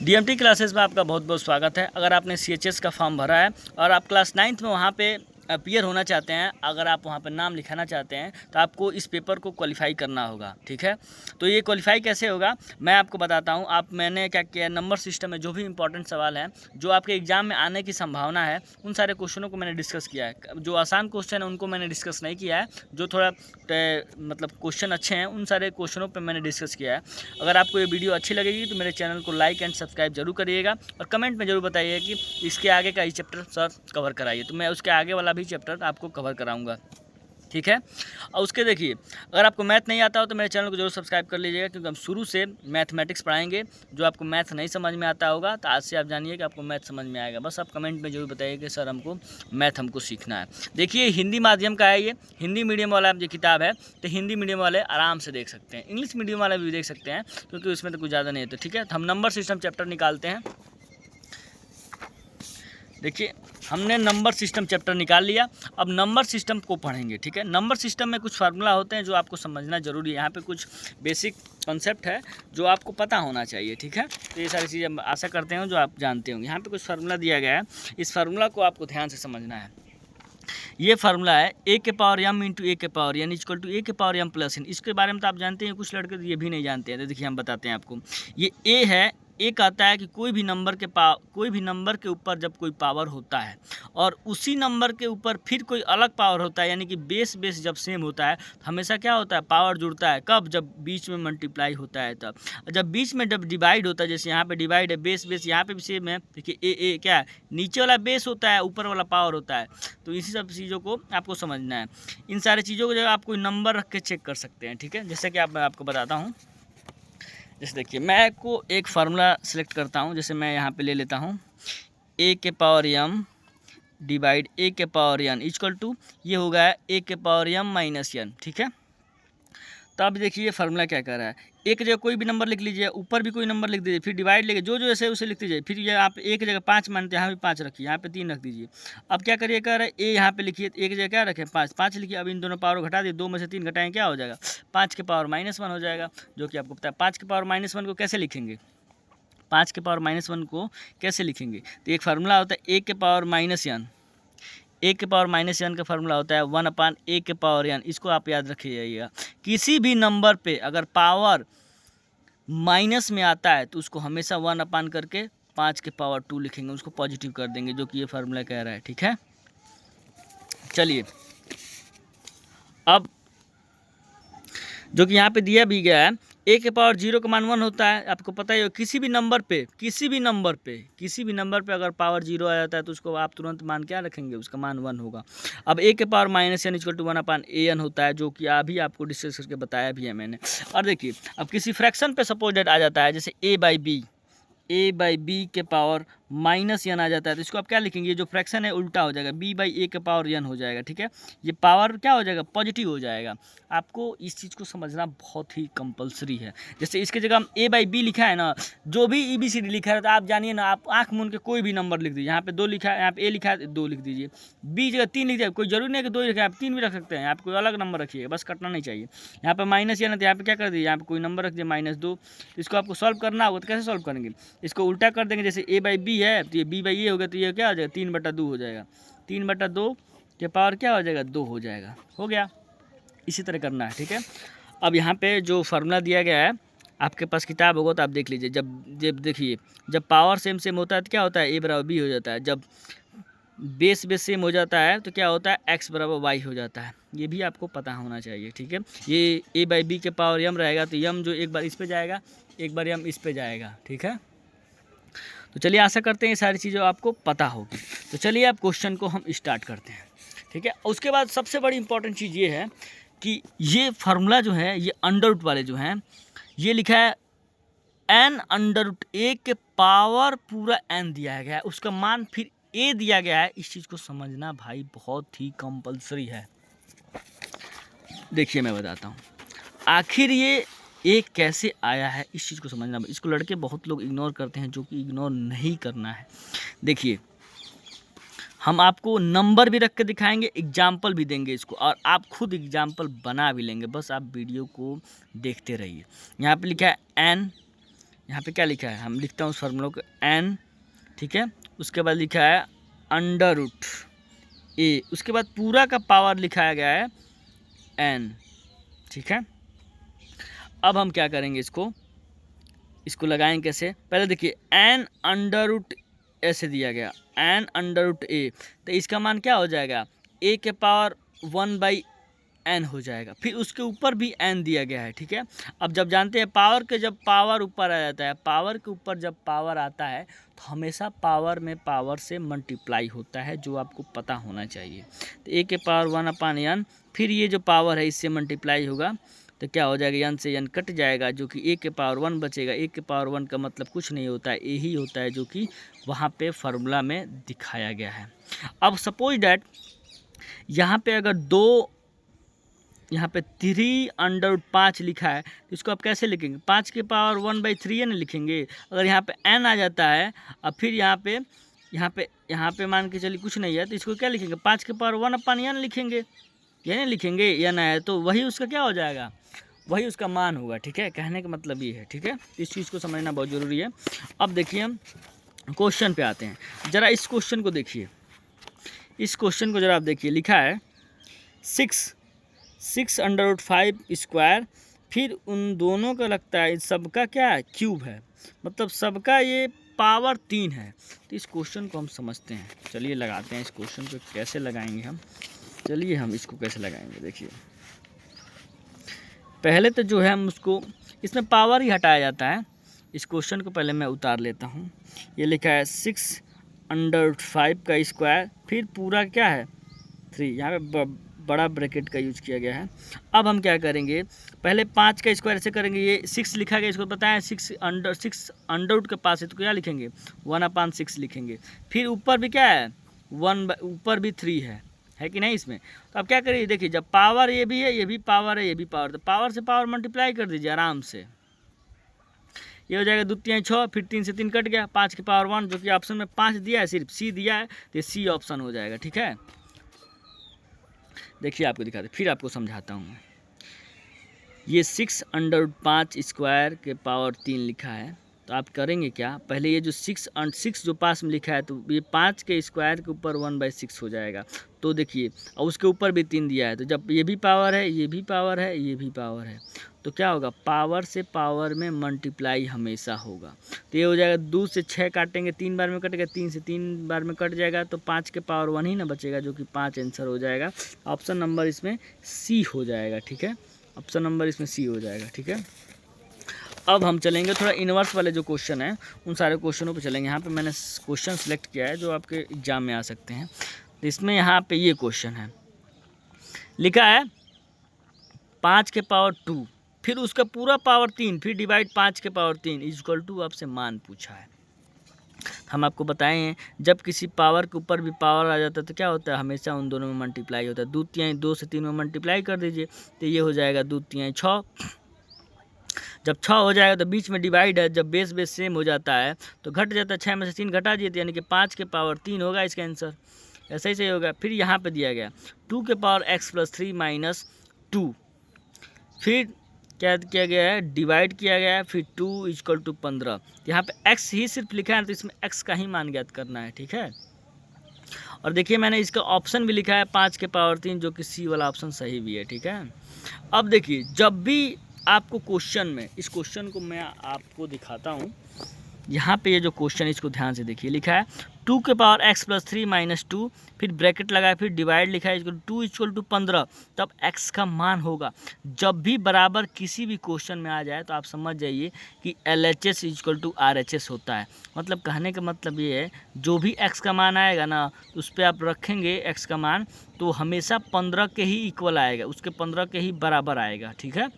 DMT classes में आपका बहुत बहुत स्वागत है। अगर आपने सीएचएस का फॉर्म भरा है और आप क्लास 9th में वहाँ पे अपीयर होना चाहते हैं, अगर आप वहाँ पर नाम लिखाना चाहते हैं तो आपको इस पेपर को क्वालिफाई करना होगा। ठीक है, तो ये क्वालिफाई कैसे होगा मैं आपको बताता हूँ। मैंने क्या किया, नंबर सिस्टम में जो भी इंपॉर्टेंट सवाल हैं जो आपके एग्जाम में आने की संभावना है उन सारे क्वेश्चनों को मैंने डिस्कस किया है। जो आसान क्वेश्चन है उनको मैंने डिस्कस नहीं किया है, जो थोड़ा मतलब क्वेश्चन अच्छे हैं उन सारे क्वेश्चनों पर मैंने डिस्कस किया है। अगर आपको ये वीडियो अच्छी लगेगी तो मेरे चैनल को लाइक एंड सब्सक्राइब जरूर करिएगा और कमेंट में जरूर बताइए कि इसके आगे का ये चैप्टर सर कवर कराइए, तो मैं उसके आगे वाला भी चैप्टर आपको कवर कराऊंगा। ठीक है, और उसके देखिए, अगर आपको मैथ नहीं आता हो तो मेरे चैनल को जरूर सब्सक्राइब कर लीजिएगा, क्योंकि हम शुरू से मैथमेटिक्स पढ़ाएंगे। जो आपको मैथ नहीं समझ में आता होगा तो आज से आप जानिए कि आपको मैथ समझ में आएगा। बस आप कमेंट में जरूर बताइए कि सर हमको सीखना है। देखिए, हिंदी माध्यम का है, ये हिंदी मीडियम वाला ये किताब है, तो हिंदी मीडियम वाले आराम से देख सकते हैं, इंग्लिश मीडियम वाले भी देख सकते हैं, क्योंकि उसमें तो कुछ ज़्यादा नहीं है। ठीक है, तो हम नंबर सिस्टम चैप्टर निकालते हैं। देखिए, हमने नंबर सिस्टम चैप्टर निकाल लिया, अब नंबर सिस्टम को पढ़ेंगे। ठीक है, नंबर सिस्टम में कुछ फार्मूला होते हैं जो आपको समझना जरूरी है। यहाँ पे कुछ बेसिक कॉन्सेप्ट है जो आपको पता होना चाहिए। ठीक है, तो ये सारी चीज़ें आशा करते हैं जो आप जानते होंगे। यहाँ पे कुछ फार्मूला दिया गया है, इस फार्मूला को आपको ध्यान से समझना है। ये फार्मूला है ए के पावर एम इंटू ए के पावर एन इक्वल टू ए के पावर एम प्लस एन। इसके बारे में तो आप जानते हैं, कुछ लड़के तो ये भी नहीं जानते हैं। तो देखिए, हम बताते हैं आपको। ये ए है, ए कहता है कि कोई भी नंबर के ऊपर जब कोई पावर होता है और उसी नंबर के ऊपर फिर कोई अलग पावर होता है, यानी कि बेस जब सेम होता है तो हमेशा क्या होता है, पावर जुड़ता है। कब? जब बीच में मल्टीप्लाई होता है तब। जब बीच में जब डिवाइड होता है, जैसे यहाँ पे डिवाइड है, बेस यहाँ पे भी सेम है। देखिए, ए क्या है, नीचे वाला बेस होता है, ऊपर वाला पावर होता है। तो इसी सब चीज़ों को आपको समझना है। इन सारी चीज़ों को जब आप कोई नंबर रख के चेक कर सकते हैं। ठीक है, जैसे कि मैं आपको बताता हूँ। जैसे देखिए, मैं आपको एक फार्मूला सेलेक्ट करता हूँ। जैसे मैं यहाँ पे ले लेता हूँ ए के पावर एम डिवाइड ए के पावर एन इक्वल टू, ये होगा ए के पावर एम माइनस एन। ठीक है, तो अब देखिए फार्मूला क्या कर रहा है। एक जगह कोई भी नंबर लिख लीजिए, ऊपर भी कोई नंबर लिख दीजिए, फिर डिवाइड लेके जो जैसे उसे लिख दीजिए। फिर ये आप एक जगह 5 मानते हैं, यहाँ भी 5 रखिए, यहाँ पे 3 रख दीजिए। अब क्या करिए, कह रहे ए यहाँ पे लिखिए, एक जगह क्या रखें, 5 लिखिए। अब इन दोनों पावर को घटा दिए, 2 में से 3 घटाएं, क्या हो जाएगा, 5 के पावर -1 हो जाएगा, जो कि आपको पता है। 5 के पावर -1 को कैसे लिखेंगे, 5 के पावर -1 को कैसे लिखेंगे, तो एक फार्मूला होता है ए के पावर -n। ए के पावर -n का फार्मूला होता है 1/a के पावर n। इसको आप याद रखिएगा। किसी भी नंबर पे अगर पावर माइनस में आता है तो उसको हमेशा 1/, करके 5 के पावर 2 लिखेंगे, उसको पॉजिटिव कर देंगे, जो कि ये फार्मूला कह रहा है। ठीक है, चलिए, अब जो कि यहाँ पे दिया भी गया है, ए के पावर 0 का मान 1 होता है। आपको पता ही हो, किसी भी नंबर पे अगर पावर 0 आ जाता है तो उसको आप तुरंत मान क्या रखेंगे, उसका मान 1 होगा। अब ए के power -n equal to 1/an होता है, जो कि अभी आपको डिस्कस करके बताया भी है मैंने। और देखिए, अब किसी फ्रैक्शन पे सपोज डेट आ जाता है, जैसे ए बाई बी के पावर -n आ जाता है, तो इसको आप क्या लिखेंगे, ये जो फ्रैक्शन है उल्टा हो जाएगा, b/a के पावर n हो जाएगा। ठीक है, ये पावर क्या हो जाएगा, पॉजिटिव हो जाएगा। आपको इस चीज़ को समझना बहुत ही कंपलसरी है। जैसे इसके जगह हम a/b लिखा है ना, जो भी EBCD लिखा है, तो आप जानिए ना, आप आँख मूंद के कोई भी नंबर लिख दीजिए। यहाँ पे 2 लिखा है, यहाँ पे a लिखा है, 2 लिख दीजिए। b जगह 3 लिख दीजिए, कोई जरूरी नहीं है कि 2 लिखा है, आप 3 भी रख सकते हैं। आप कोई अलग नंबर रखिए, बस कटना नहीं चाहिए। यहाँ पे -n है तो यहाँ पे क्या कर दीजिए, यहाँ पे कोई नंबर रख दिए -2। इसको आपको सॉल्व करना होगा, तो कैसे सॉल्व करेंगे, इसको उल्टा कर देंगे। जैसे a/b है तो ये b/a हो गया, तो ये क्या हो जाएगा, 3/2 हो जाएगा। 3/2 के पावर क्या हो जाएगा, 2 हो जाएगा, हो गया। इसी तरह करना है। ठीक है, अब यहाँ पे जो फार्मूला दिया गया है, आपके पास किताब होगा तो आप देख लीजिए। जब देखिए, जब पावर सेम होता है तो क्या होता है, a बराबर b हो जाता है। जब बेस सेम हो जाता है तो क्या होता है, x बराबर y हो जाता है। ये भी आपको पता होना चाहिए। ठीक है, ये a/b के पावर m रहेगा, तो m जो एक बार इस पे जाएगा, एक बार m इस पे जाएगा। ठीक है, तो चलिए, आशा करते हैं ये सारी चीज़ें आपको पता होगी। तो चलिए, अब क्वेश्चन को हम स्टार्ट करते हैं। ठीक है, उसके बाद सबसे बड़ी इंपॉर्टेंट चीज़ ये है कि ये फार्मूला जो है, ये अंडर रूट वाले जो हैं, ये लिखा है n√a के पावर पूरा n दिया गया है, उसका मान फिर a दिया गया है। इस चीज़ को समझना भाई बहुत ही कंपलसरी है। देखिए, मैं बताता हूँ आखिर ये एक कैसे आया है, इस चीज़ को समझना। इसको लड़के बहुत लोग इग्नोर करते हैं, जो कि इग्नोर नहीं करना है। देखिए, हम आपको नंबर भी रख के दिखाएंगे, एग्जाम्पल भी देंगे इसको, और आप खुद एग्जाम्पल बना भी लेंगे। बस आप वीडियो को देखते रहिए। यहाँ पे लिखा है n, यहाँ पे क्या लिखा है, हम लिखता हूँ उस फार्मूला को n, ठीक है। उसके बाद लिखा है अंडर रूट a, उसके बाद पूरा का पावर लिखाया गया है n, ठीक है। अब हम क्या करेंगे, इसको लगाएंगे कैसे, पहले देखिए n अंडर रूट ऐसे दिया गया, n अंडर रूट a, तो इसका मान क्या हो जाएगा, a के पावर 1/n हो जाएगा। फिर उसके ऊपर भी n दिया गया है, ठीक है। अब जब जानते हैं पावर के, जब पावर ऊपर आ जाता है, पावर के ऊपर जब पावर आता है तो हमेशा पावर में पावर से मल्टीप्लाई होता है, जो आपको पता होना चाहिए। तो a के पावर 1/n, फिर ये जो पावर है इससे मल्टीप्लाई होगा, तो क्या हो जाएगा, n से n कट जाएगा, जो कि a के पावर 1 बचेगा। a के पावर 1 का मतलब कुछ नहीं होता है, a ही होता है, जो कि वहाँ पे फार्मूला में दिखाया गया है। अब सपोज डैट यहाँ पे अगर यहाँ पे 3/5 लिखा है, तो इसको आप कैसे लिखेंगे, 5 के पावर 1/3 न लिखेंगे। अगर यहाँ पे n आ जाता है, अब फिर यहाँ पे मान के चलिए कुछ नहीं है, तो इसको क्या लिखेंगे, 5 के पावर 1/n लिखेंगे, ये नहीं लिखेंगे, n है तो वही उसका क्या हो जाएगा, वही उसका मान होगा, ठीक है। कहने का मतलब ये है, ठीक है। इस चीज़ को समझना बहुत ज़रूरी है। अब देखिए हम क्वेश्चन पे आते हैं, ज़रा इस क्वेश्चन को देखिए, इस क्वेश्चन को ज़रा आप देखिए, लिखा है 6/5 स्क्वायर, फिर उन दोनों का लगता है सबका क्या है, क्यूब है, मतलब सबका ये पावर 3 है। तो इस क्वेश्चन को हम समझते हैं, चलिए लगाते हैं इस क्वेश्चन को, कैसे लगाएंगे हम, चलिए हम इसको कैसे लगाएंगे। देखिए पहले तो जो है हम उसको, इसमें पावर ही हटाया जाता है। इस क्वेश्चन को पहले मैं उतार लेता हूँ। ये लिखा है 6/5 का स्क्वायर, फिर पूरा क्या है 3, यहाँ पे बड़ा ब्रैकेट का यूज किया गया है। अब हम क्या करेंगे, पहले 5 का स्क्वायर ऐसे करेंगे, ये 6 लिखा गया, इसको बताया 6 अंडर रूट के पास है, तो क्या लिखेंगे 1/6 लिखेंगे। फिर ऊपर भी क्या है 1, ऊपर भी 3 है कि नहीं इसमें। तो अब क्या करिए, देखिए जब पावर ये भी है, ये भी पावर है, ये भी पावर, तो पावर से पावर मल्टीप्लाई कर दीजिए आराम से, ये हो जाएगा 2 3 6, फिर 3 से 3 कट गया, 5 के पावर 1, जो कि ऑप्शन में 5 दिया है, सिर्फ सी दिया है, तो सी ऑप्शन हो जाएगा, ठीक है। देखिए आपको दिखाते, फिर आपको समझाता हूँ। ये 6/5 स्क्वायर के पावर 3 लिखा है, तो आप करेंगे क्या, पहले ये जो 6 जो पास में लिखा है, तो ये 5 के स्क्वायर के ऊपर 1/6 हो जाएगा। तो देखिए, और उसके ऊपर भी 3 दिया है, तो जब ये भी पावर है, ये भी पावर है, ये भी पावर है, तो क्या होगा, पावर से पावर में मल्टीप्लाई हमेशा होगा। तो ये हो जाएगा 2 से 6 काटेंगे, 3 बार में कटेगा, 3 से 3 बार में कट जाएगा, तो 5 के पावर 1 ही ना बचेगा, जो कि 5 आंसर हो जाएगा। ऑप्शन नंबर इसमें सी हो जाएगा, ठीक है। ऑप्शन नंबर इसमें सी हो जाएगा, ठीक है। अब हम चलेंगे थोड़ा इन्वर्स वाले जो क्वेश्चन हैं, उन सारे क्वेश्चनों पे चलेंगे। यहाँ पे मैंने क्वेश्चन सेलेक्ट किया है जो आपके एग्जाम में आ सकते हैं। तो इसमें यहाँ पे ये क्वेश्चन है, लिखा है 5 के पावर 2, फिर उसका पूरा पावर 3, फिर डिवाइड 5 के पावर 3 इक्वल टू आपसे मान पूछा है। हम आपको बताए हैं, जब किसी पावर के ऊपर भी पावर आ जाता है तो क्या होता है, हमेशा उन दोनों में मल्टीप्लाई होता है। 2 से 3 में मल्टीप्लाई कर दीजिए, तो ये हो जाएगा 2 3 6। जब 6 हो जाएगा तो बीच में डिवाइड है, जब बेस सेम हो जाता है तो घट जाता है, 6 में से 3 घटा दिए, यानी कि 5 के पावर 3 होगा इसका आंसर, ऐसा ही सही होगा। फिर यहाँ पे दिया गया 2 के पावर x+3 - 2, फिर क्या किया गया है, डिवाइड किया गया है, फिर 2 = 15। यहाँ पे x ही सिर्फ लिखा है, तो इसमें x का ही मान ज्ञात करना है, ठीक है। और देखिए मैंने इसका ऑप्शन भी लिखा है 5 के पावर 3, जो कि सी वाला ऑप्शन सही भी है, ठीक है। अब देखिए, जब भी आपको क्वेश्चन में, इस क्वेश्चन को मैं आपको दिखाता हूँ, यहाँ पे ये जो क्वेश्चन, इसको ध्यान से देखिए, लिखा है 2 के पावर x+3 - 2, फिर ब्रैकेट लगाया, फिर डिवाइड लिखा है, 2 = 15, तब x का मान होगा। जब भी बराबर किसी भी क्वेश्चन में आ जाए तो आप समझ जाइए कि LHS = RHS होता है। मतलब कहने का मतलब ये है, जो भी x का मान आएगा ना, उस पर आप रखेंगे x का मान, तो हमेशा 15 के ही इक्वल आएगा, उसके 15 के ही बराबर आएगा, ठीक है।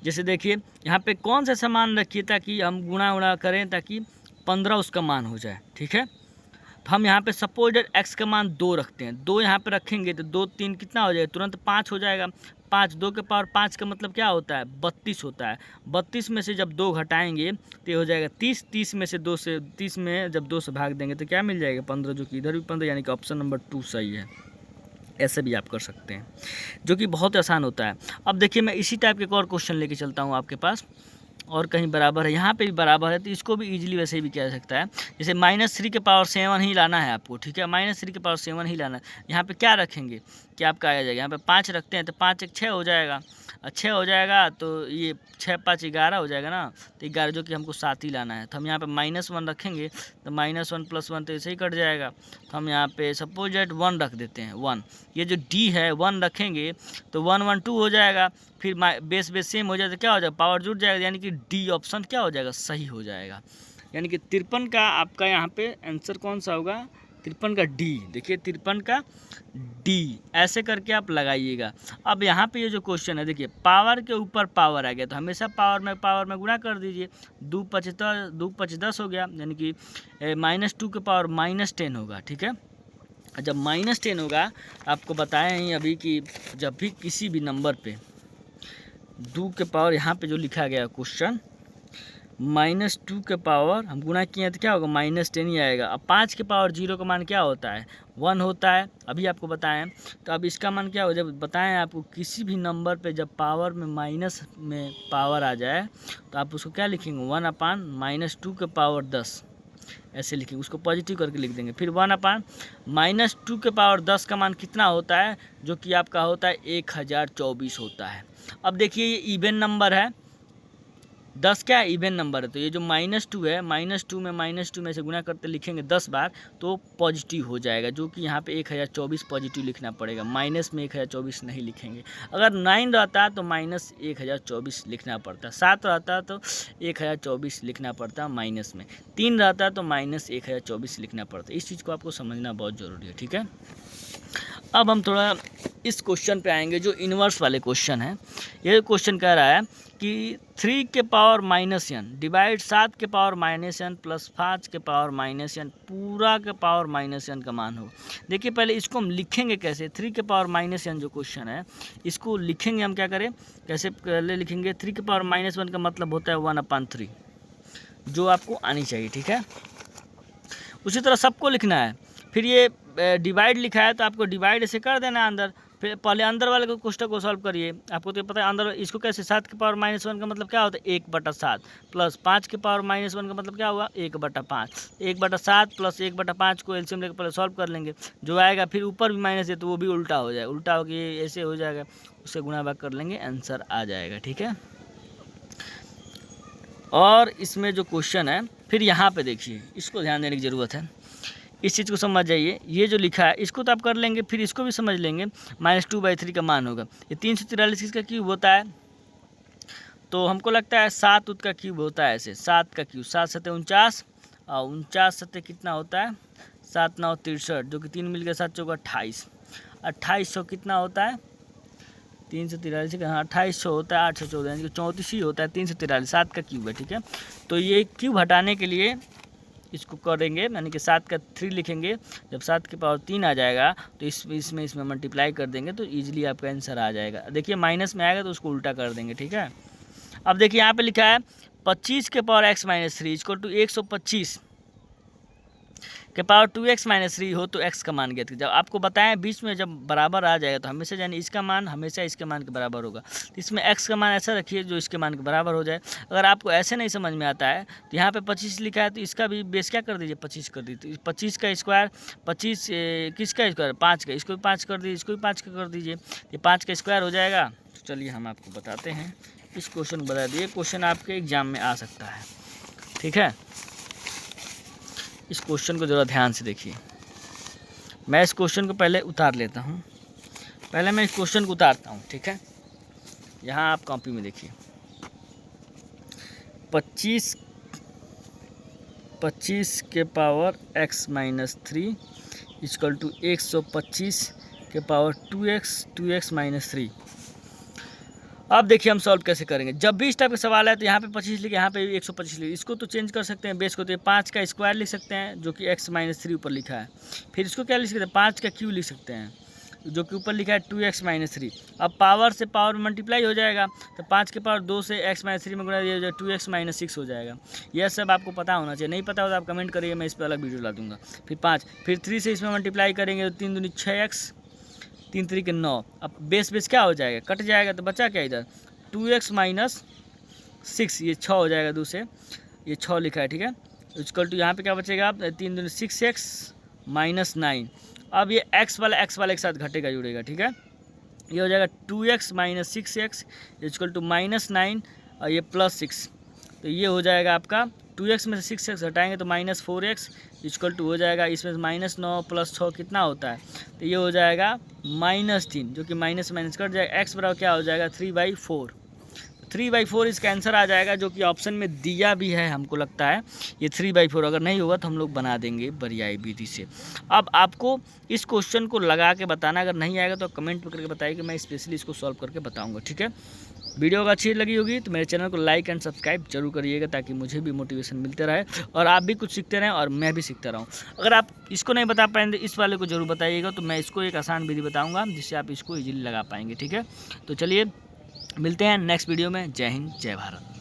जैसे देखिए यहाँ पे कौन सा सामान रखिए ताकि हम गुणा उड़ा करें, ताकि 15 उसका मान हो जाए, ठीक है। तो हम यहाँ पे सपोज x का मान 2 रखते हैं, 2 यहाँ पे रखेंगे तो 2 3 कितना हो जाएगा, तुरंत 5 हो जाएगा। 5, 2 के पावर 5 का मतलब क्या होता है, 32 होता है। 32 में से जब 2 घटाएंगे तो ये हो जाएगा 30, 30 में से 2 से 30 में जब 2 से भाग देंगे तो क्या मिल जाएगा 15, जो कि इधर भी 15, यानी कि ऑप्शन नंबर 2 सही है। ऐसे भी आप कर सकते हैं, जो कि बहुत आसान होता है। अब देखिए मैं इसी टाइप के एक और क्वेश्चन लेके चलता हूँ आपके पास। और कहीं बराबर है, यहाँ पे भी बराबर है, तो इसको भी इजीली वैसे ही भी किया जा सकता है। जैसे -3 के पावर 7 ही लाना है आपको, ठीक है, -3 के पावर 7 ही लाना है। यहाँ पे क्या रखेंगे, क्या आपका आ जाएगा, यहाँ पे 5 रखते हैं तो 5 1 6 हो जाएगा, 6 हो जाएगा तो ये 6 5 11 हो जाएगा ना, तो 11 जो कि हमको 7 ही लाना है, तो हम यहाँ पे -1 रखेंगे तो -1 + 1 तो ऐसे ही कट जाएगा। तो हम यहाँ पे सपोज डेट 1 रख देते हैं, 1, ये जो डी है 1 रखेंगे तो 1 1 2 हो जाएगा, फिर बेस सेम हो जाए तो क्या हो जाएगा, पावर जुड़ जाएगा, यानी कि डी ऑप्शन क्या हो जाएगा, सही हो जाएगा। यानी कि 53 का आपका यहाँ पे आंसर कौन सा होगा, 53 का डी, देखिए 53 का डी, ऐसे करके आप लगाइएगा। अब यहाँ पे ये जो क्वेश्चन है, देखिए पावर के ऊपर पावर आ गया तो हमेशा पावर में गुणा कर दीजिए, 2 5 10 हो गया, यानी कि -2 के पावर -10 होगा, ठीक है। जब -10 होगा, आपको बताएं ही अभी कि जब भी किसी भी नंबर पे 2 के पावर, यहाँ पे जो लिखा गया क्वेश्चन -2 के पावर हम गुणा किए तो क्या होगा, -10 ही आएगा। अब 5 के पावर 0 का मान क्या होता है, 1 होता है, अभी आपको बताएं। तो अब इसका मान क्या हो, जब बताएं आपको किसी भी नंबर पे जब पावर में माइनस में पावर आ जाए तो आप उसको क्या लिखेंगे, 1/-2 के पावर 10 ऐसे लिखेंगे, उसको पॉजिटिव करके लिख देंगे। फिर 1/-2 के पावर 10 का मान कितना होता है, जो कि आपका होता है 1024 होता है। अब देखिए ये इवन नंबर है, 10 क्या है, इवन नंबर है, तो ये जो -2 है, -2 में से गुना करते लिखेंगे 10 बार तो पॉजिटिव हो जाएगा, जो कि यहाँ पे 1024 पॉजिटिव लिखना पड़ेगा, माइनस में 1024 नहीं लिखेंगे। अगर 9 रहता तो -1024 लिखना पड़ता, 7 रहता तो 1024 लिखना पड़ता माइनस में, 3 रहता तो -1024 लिखना पड़ता। इस चीज़ को आपको समझना बहुत ज़रूरी है, ठीक है। अब हम थोड़ा इस क्वेश्चन पे आएंगे जो इन्वर्स वाले क्वेश्चन है। ये क्वेश्चन कह रहा है कि 3 के पावर -n डिवाइड 7 के पावर -n प्लस 5 के पावर -n पूरा के पावर -n का मान हो। देखिए पहले इसको हम लिखेंगे कैसे, 3 के पावर -n जो क्वेश्चन है इसको लिखेंगे हम, क्या करें कैसे पहले लिखेंगे, 3 के पावर -1 का मतलब होता है 1/3, जो आपको आनी चाहिए, ठीक है। उसी तरह सबको लिखना है। फिर ये डिवाइड लिखा है तो आपको डिवाइड ऐसे कर देना है अंदर, फिर पहले अंदर वाले को क्वेश्चन को सॉल्व करिए। आपको तो पता है अंदर इसको कैसे, 7 के पावर -1 का मतलब क्या होता है 1/7 प्लस 5 के पावर -1 का मतलब क्या हुआ 1/5, 1/7 प्लस 1/5 को एलसीएम लेकर पहले सॉल्व कर लेंगे, जो आएगा फिर ऊपर भी माइनस है तो वो भी उल्टा हो जाएगा, उल्टा हो गया ऐसे हो जाएगा, उससे गुणा भाग कर लेंगे आंसर आ जाएगा, ठीक है। और इसमें जो क्वेश्चन है फिर यहाँ पे देखिए, इसको ध्यान देने की ज़रूरत है, इस चीज़ को समझ जाइए। ये जो लिखा है इसको तो आप कर लेंगे, फिर इसको भी समझ लेंगे, -2/3 का मान होगा। ये 343 किसका क्यूब होता है, तो हमको लगता है 7 का क्यूब होता है ऐसे, 7 का क्यूब, 7 7 49 और 49 7 कितना होता है 7 9 63, जो कि 3 मिल गया 7 चौका 28, 2800 कितना होता है 343 का, हाँ 2800 होता है, 814 यानी कि 34 ही होता है, 343 7 का क्यूब है, ठीक है। तो ये क्यूब हटाने के लिए इसको करेंगे, यानी कि 7 का 3 लिखेंगे, जब 7 के पावर 3 आ जाएगा तो इसमें मल्टीप्लाई कर देंगे तो ईजिली आपका आंसर आ जाएगा। देखिए माइनस में आएगा तो उसको उल्टा कर देंगे, ठीक है। अब देखिए यहाँ पे लिखा है 25 के पावर x - 3 = 125 के पावर 2x - 3 हो तो x का मान ज्ञात कीजिए। जब आपको बताएं बीच में जब बराबर आ जाएगा तो हमेशा यानी इसका मान हमेशा इसके मान के बराबर होगा, तो इसमें x का मान ऐसा रखिए जो इसके मान के बराबर हो जाए। अगर आपको ऐसे नहीं समझ में आता है तो यहाँ पे 25 लिखा है तो इसका भी बेस क्या कर दीजिए 25 कर दीजिए, 25 का स्क्वायर 25 किसका स्क्वायर 5 का, इसको भी 5 कर दीजिए, इसको भी 5 का कर दीजिए, ये 5 का स्क्वायर हो जाएगा। तो चलिए हम आपको बताते हैं, इस क्वेश्चन को बता दिए, क्वेश्चन आपके एग्जाम में आ सकता है, ठीक है। इस क्वेश्चन को ज़रा ध्यान से देखिए, मैं इस क्वेश्चन को पहले उतार लेता हूँ, पहले मैं इस क्वेश्चन को उतारता हूँ, ठीक है। यहाँ आप कॉपी में देखिए 25 के पावर x - 3 = 125 के पावर 2x - 3। अब देखिए हम सॉल्व कैसे करेंगे। जब भी इस टाइप का सवाल है तो यहाँ पे 25 लिखे, यहाँ पे 125 लिखे, इसको तो चेंज कर सकते हैं बेस को, तो ये 5 का स्क्वायर लिख सकते हैं जो कि x - 3 ऊपर लिखा है, फिर इसको क्या लिख सकते हैं 5 का क्यूब लिख सकते हैं जो कि ऊपर लिखा है 2x - 3। अब पावर से पावर में मल्टीप्लाई हो जाएगा तो 5 के पावर 2 से x - 3 में गुणा दिया जाए 2x - 6 हो जाएगा। यह सब आपको पता होना चाहिए, नहीं पता हो तो आप कमेंट करिए, मैं इस पर अलग वीडियो ला दूँगा। फिर 5, फिर 3 से इसमें मल्टीप्लाई करेंगे तो 3 दूनी 6x, 3 3 9। अब बेस क्या हो जाएगा कट जाएगा तो बचा क्या इधर 2x - 6, ये 6 हो जाएगा 2 से, ये 6 लिखा है, ठीक है। इक्वल टू यहाँ पे क्या बचेगा, 3 दूनी 6x माइनस 9। अब ये x वाला एक साथ घटेगा जुड़ेगा, ठीक है। ये हो जाएगा 2x minus 6x equal to minus 9 और ये प्लस 6। तो ये हो जाएगा आपका 2x में से 6x हटाएंगे तो माइनस 4x इक्वल टू हो जाएगा, इसमें से माइनस 9 प्लस 6 कितना होता है, तो ये हो जाएगा -3, जो कि माइनस माइनस कट जाएगा। x बराबर क्या हो जाएगा 3/4। 3/4 इसका आंसर आ जाएगा, जो कि ऑप्शन में दिया भी है हमको लगता है। ये 3/4 अगर नहीं होगा तो हम लोग बना देंगे बरियाई विधि से। अब आपको इस क्वेश्चन को लगा के बताना, अगर नहीं आएगा तो आप कमेंट करके बताइए कि मैं स्पेशली इसको सॉल्व करके बताऊंगा, ठीक है। वीडियो अगर अच्छी लगी होगी तो मेरे चैनल को लाइक एंड सब्सक्राइब जरूर करिएगा, ताकि मुझे भी मोटिवेशन मिलते रहे और आप भी कुछ सीखते रहें और मैं भी सीखता रहूं। अगर आप इसको नहीं बता पाएंगे इस वाले को जरूर बताइएगा, तो मैं इसको एक आसान विधि बताऊंगा जिससे आप इसको इजीली लगा पाएंगे, ठीक है। तो चलिए मिलते हैं नेक्स्ट वीडियो में। जय हिंद, जय भारत।